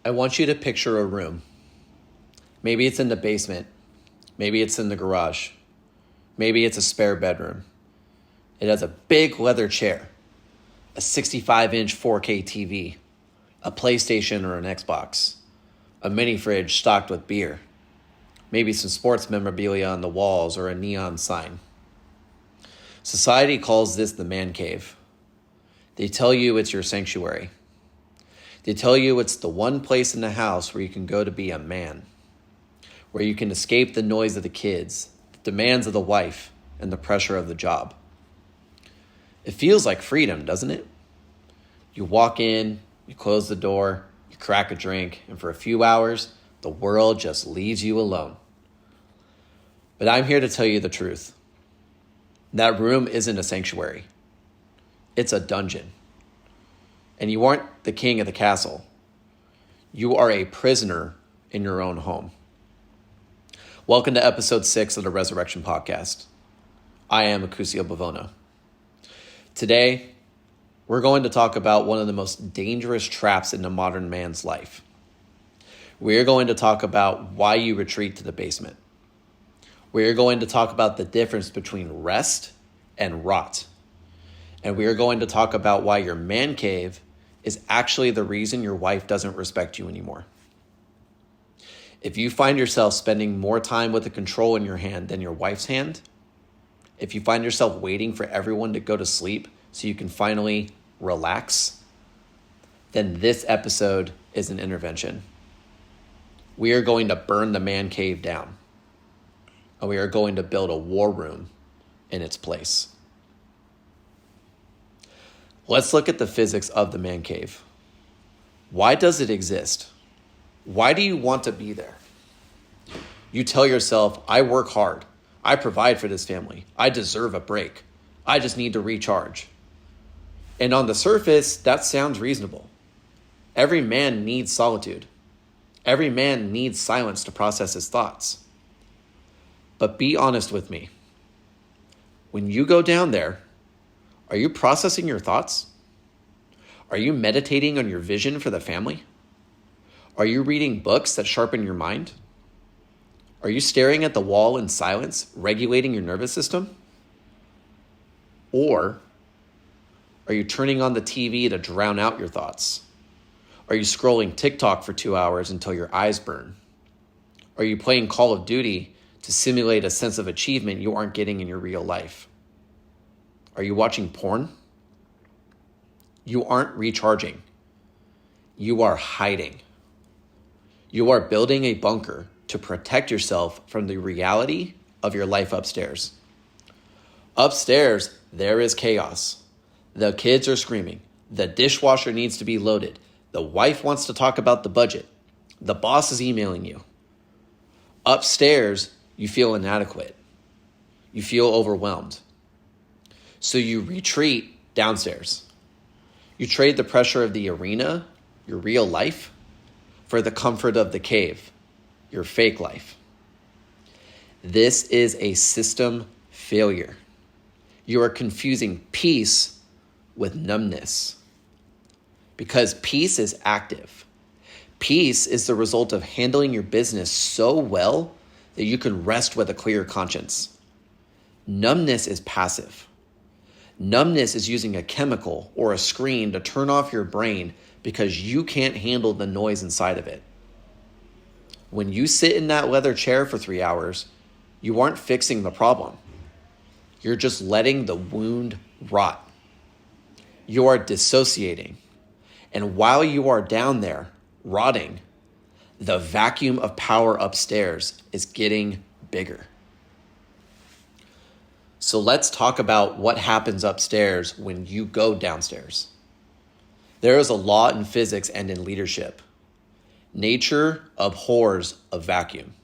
I want you to picture a room. Maybe it's in the basement. Maybe it's in the garage. Maybe it's a spare bedroom. It has a big leather chair, a 65-inch 4K TV, a PlayStation or an Xbox, a mini fridge stocked with beer, maybe some sports memorabilia on the walls or a neon sign. Society calls this the man cave. They tell you it's your sanctuary. They tell you it's the one place in the house where you can go to be a man, where you can escape the noise of the kids, the demands of the wife, and the pressure of the job. It feels like freedom, doesn't it? You walk in, you close the door, you crack a drink, and for a few hours, the world just leaves you alone. But I'm here to tell you the truth. That room isn't a sanctuary. It's a dungeon. And you aren't the king of the castle. You are a prisoner in your own home. Welcome to episode 6 of the Resurrection Podcast. I am Acusio Bavona. Today, we're going to talk about one of the most dangerous traps in a modern man's life. We're going to talk about why you retreat to the basement. We're going to talk about the difference between rest and rot. And we are going to talk about why your man cave is actually the reason your wife doesn't respect you anymore. If you find yourself spending more time with the control in your hand than your wife's hand, if you find yourself waiting for everyone to go to sleep so you can finally relax, then this episode is an intervention. We are going to burn the man cave down, and we are going to build a war room in its place. Let's look at the physics of the man cave. Why does it exist? Why do you want to be there? You tell yourself, I work hard. I provide for this family. I deserve a break. I just need to recharge. And on the surface, that sounds reasonable. Every man needs solitude. Every man needs silence to process his thoughts. But be honest with me. When you go down there, are you processing your thoughts? Are you meditating on your vision for the family? Are you reading books that sharpen your mind? Are you staring at the wall in silence, regulating your nervous system? Or are you turning on the TV to drown out your thoughts? Are you scrolling TikTok for 2 hours until your eyes burn? Are you playing Call of Duty to simulate a sense of achievement you aren't getting in your real life? Are you watching porn? You aren't recharging. You are hiding. You are building a bunker to protect yourself from the reality of your life upstairs. Upstairs, there is chaos. The kids are screaming. The dishwasher needs to be loaded. The wife wants to talk about the budget. The boss is emailing you. Upstairs, you feel inadequate. You feel overwhelmed. So you retreat downstairs. You trade the pressure of the arena, your real life, for the comfort of the cave, your fake life. This is a system failure. You are confusing peace with numbness. Because peace is active. Peace is the result of handling your business so well that you can rest with a clear conscience. Numbness is passive. Numbness is using a chemical or a screen to turn off your brain because you can't handle the noise inside of it. When you sit in that leather chair for 3 hours, you aren't fixing the problem. You're just letting the wound rot. You are dissociating. And while you are down there, rotting, the vacuum of power upstairs is getting bigger. So let's talk about what happens upstairs when you go downstairs. There is a law in physics and in leadership. Nature abhors a vacuum.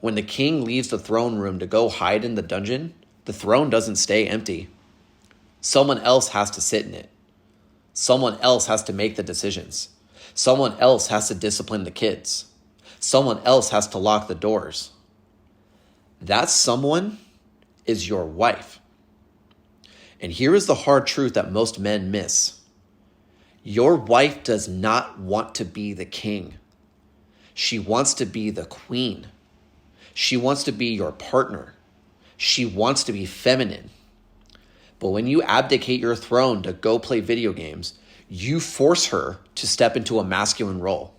When the king leaves the throne room to go hide in the dungeon, the throne doesn't stay empty. Someone else has to sit in it. Someone else has to make the decisions. Someone else has to discipline the kids. Someone else has to lock the doors. That someone is your wife. And here is the hard truth that most men miss. Your wife does not want to be the king. She wants to be the queen. She wants to be your partner. She wants to be feminine. But when you abdicate your throne to go play video games, you force her to step into a masculine role.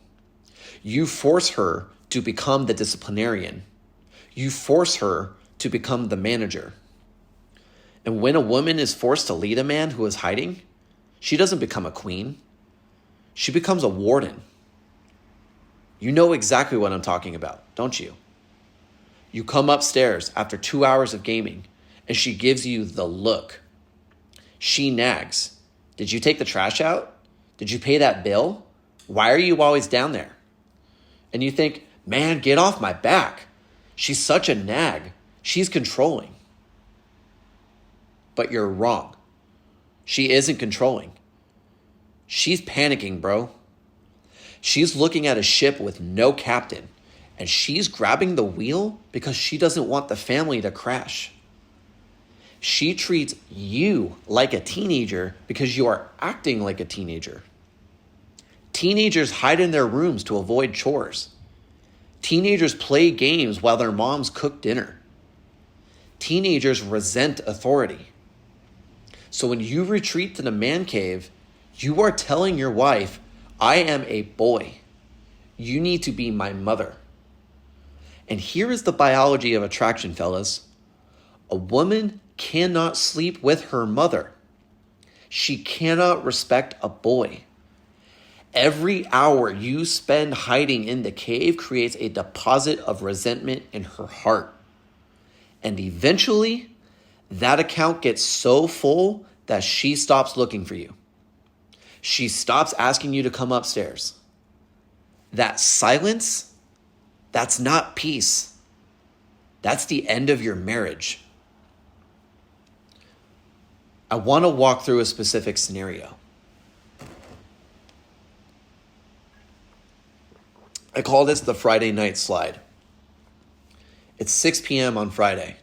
You force her to become the disciplinarian. You force her to become the manager. And when a woman is forced to lead a man who is hiding, she doesn't become a queen. She becomes a warden. You know exactly what I'm talking about, don't you? You come upstairs after 2 hours of gaming, and she gives you the look. She nags. Did you take the trash out? Did you pay that bill? Why are you always down there? And you think, man, get off my back. She's such a nag. She's controlling. But you're wrong. She isn't controlling. She's panicking, bro. She's looking at a ship with no captain, and she's grabbing the wheel because she doesn't want the family to crash. She treats you like a teenager because you are acting like a teenager. Teenagers hide in their rooms to avoid chores. Teenagers play games while their moms cook dinner. Teenagers resent authority. So when you retreat to the man cave, you are telling your wife, I am a boy. You need to be my mother. And here is the biology of attraction, fellas. A woman cannot sleep with her mother. She cannot respect a boy. Every hour you spend hiding in the cave creates a deposit of resentment in her heart. And eventually, that account gets so full that she stops looking for you. She stops asking you to come upstairs. That silence, that's not peace. That's the end of your marriage. I want to walk through a specific scenario. I call this the Friday night slide. It's 6 p.m. on Friday.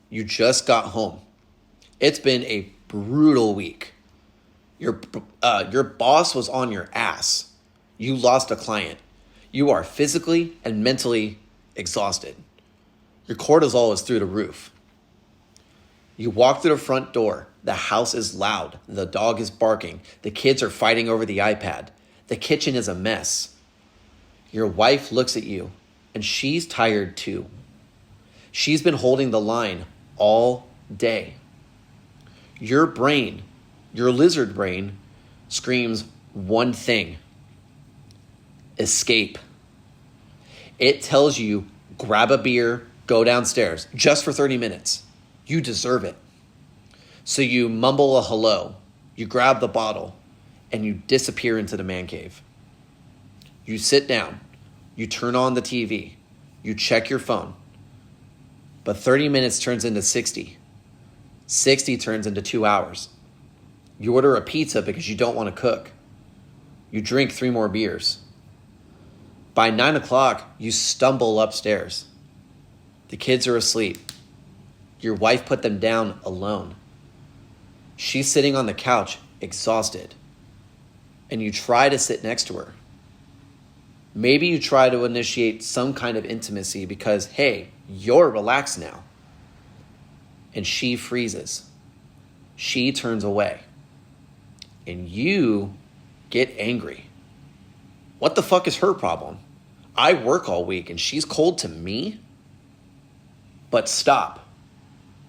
You just got home. It's been a brutal week. Your boss was on your ass. You lost a client. You are physically and mentally exhausted. Your cortisol is through the roof. You walk through the front door. The house is loud. The dog is barking. The kids are fighting over the iPad. The kitchen is a mess. Your wife looks at you, and she's tired too. She's been holding the line all day. Your brain, your lizard brain, screams one thing: escape. It tells you, grab a beer, go downstairs, just for 30 minutes. You deserve it. So you mumble a hello, you grab the bottle, and you disappear into the man cave. You sit down, you turn on the TV, you check your phone. But 30 minutes turns into 60. 60 turns into 2 hours. You order a pizza because you don't want to cook. You drink 3 more beers. By 9 o'clock, you stumble upstairs. The kids are asleep. Your wife put them down alone. She's sitting on the couch, exhausted. And you try to sit next to her. Maybe you try to initiate some kind of intimacy because, hey, you're relaxed now. And she freezes. She turns away. And you get angry. What the fuck is her problem? I work all week and she's cold to me? But stop.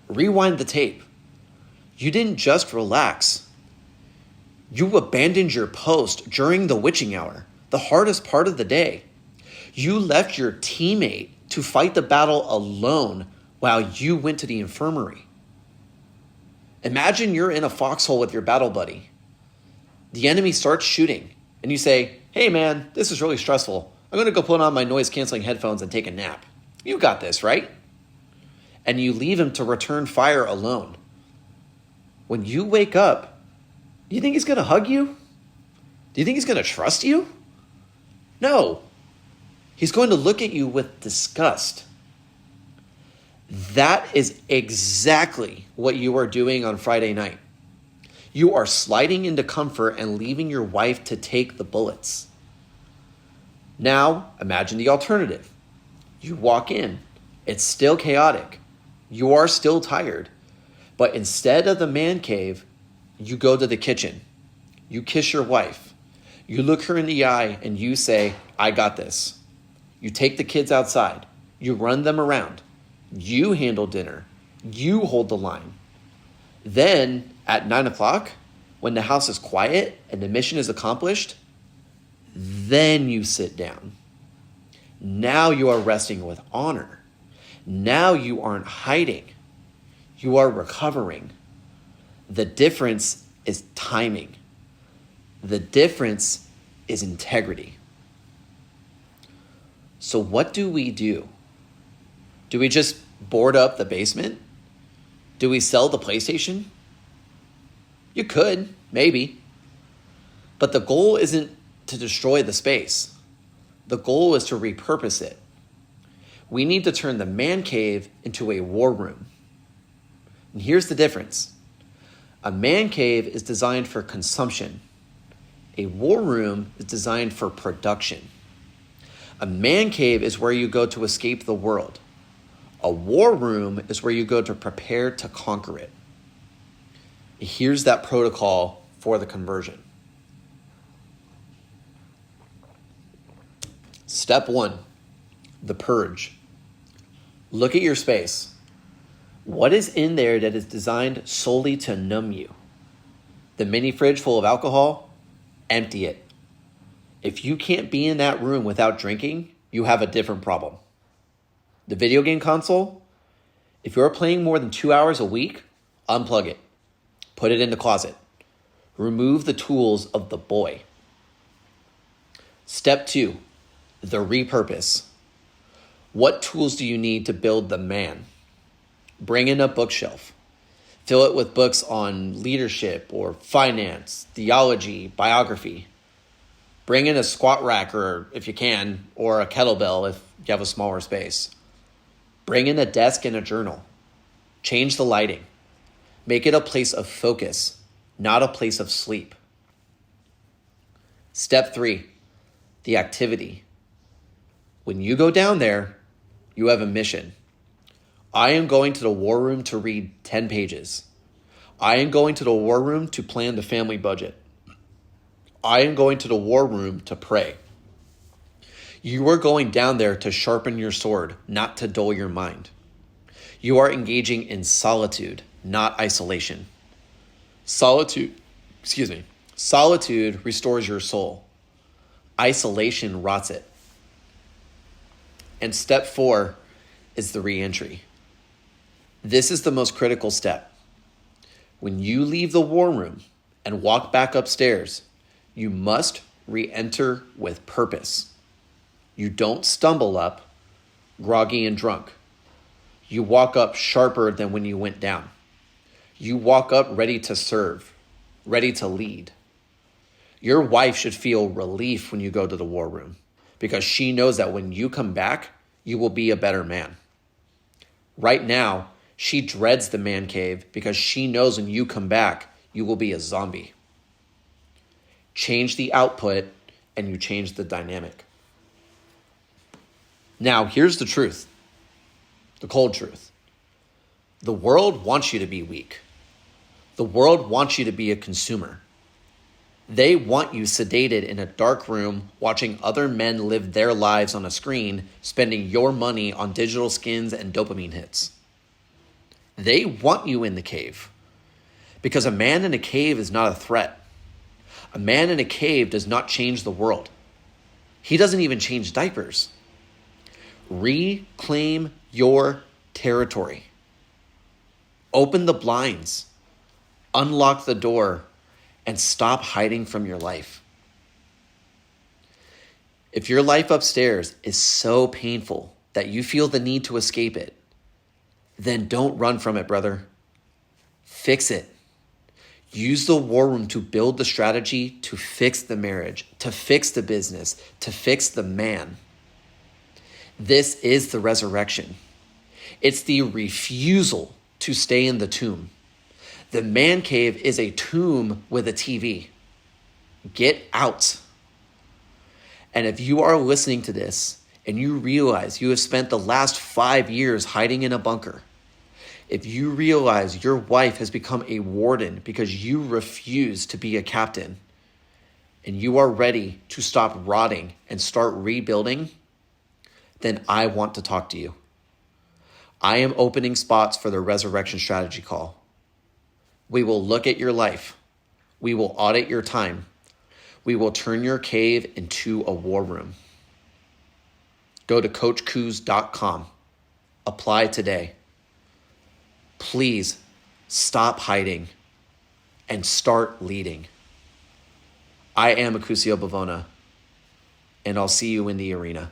Rewind the tape. You didn't just relax. You abandoned your post during the witching hour, the hardest part of the day. You left your teammate to fight the battle alone while you went to the infirmary. Imagine you're in a foxhole with your battle buddy. The enemy starts shooting, and you say, hey man, this is really stressful. I'm going to go put on my noise-canceling headphones and take a nap. You got this, right? And you leave him to return fire alone. When you wake up, do you think he's going to hug you? Do you think he's going to trust you? No. He's going to look at you with disgust. That is exactly what you are doing on Friday night. You are sliding into comfort and leaving your wife to take the bullets. Now, imagine the alternative. You walk in. It's still chaotic. You are still tired. But instead of the man cave, you go to the kitchen. You kiss your wife. You look her in the eye and you say, I got this. You take the kids outside. You run them around. You handle dinner. You hold the line. Then at 9 o'clock, when the house is quiet and the mission is accomplished, then you sit down. Now you are resting with honor. Now you aren't hiding. You are recovering. The difference is timing. The difference is integrity. So what do we do? Do we just board up the basement? Do we sell the PlayStation? You could, maybe. But the goal isn't to destroy the space. The goal is to repurpose it. We need to turn the man cave into a war room. And here's the difference. A man cave is designed for consumption. A war room is designed for production. A man cave is where you go to escape the world. A war room is where you go to prepare to conquer it. Here's that protocol for the conversion. Step 1, the purge. Look at your space. What is in there that is designed solely to numb you? The mini fridge full of alcohol? Empty it. If you can't be in that room without drinking, you have a different problem. The video game console? If you're playing more than 2 hours a week, unplug it. Put it in the closet. Remove the tools of the boy. Step 2, the repurpose. What tools do you need to build the man? Bring in a bookshelf. Fill it with books on leadership or finance, theology, biography. Bring in a squat rack, or if you can, or a kettlebell if you have a smaller space. Bring in a desk and a journal. Change the lighting. Make it a place of focus, not a place of sleep. Step 3, the activity. When you go down there, you have a mission. I am going to the war room to read 10 pages. I am going to the war room to plan the family budget. I am going to the war room to pray. You are going down there to sharpen your sword, not to dull your mind. You are engaging in solitude, not isolation. Solitude restores your soul. Isolation rots it. And step 4 is the re-entry. This is the most critical step. When you leave the war room and walk back upstairs, you must re-enter with purpose. You don't stumble up, groggy and drunk. You walk up sharper than when you went down. You walk up ready to serve, ready to lead. Your wife should feel relief when you go to the war room, because she knows that when you come back, you will be a better man. Right now, she dreads the man cave because she knows when you come back, you will be a zombie. Change the output and you change the dynamic. Now, here's the truth, the cold truth. The world wants you to be weak. The world wants you to be a consumer. They want you sedated in a dark room, watching other men live their lives on a screen, spending your money on digital skins and dopamine hits. They want you in the cave, because a man in a cave is not a threat. A man in a cave does not change the world. He doesn't even change diapers. Reclaim your territory. Open the blinds. Unlock the door. And stop hiding from your life. If your life upstairs is so painful that you feel the need to escape it, then don't run from it, brother. Fix it. Use the war room to build the strategy to fix the marriage, to fix the business, to fix the man. This is the resurrection. It's the refusal to stay in the tomb. The man cave is a tomb with a TV. Get out. And if you are listening to this and you realize you have spent the last 5 years hiding in a bunker, if you realize your wife has become a warden because you refuse to be a captain, and you are ready to stop rotting and start rebuilding, then I want to talk to you. I am opening spots for the resurrection strategy call. We will look at your life. We will audit your time. We will turn your cave into a war room. Go to coachcoos.com. Apply today. Please stop hiding and start leading. I am Acusio Bavona, and I'll see you in the arena.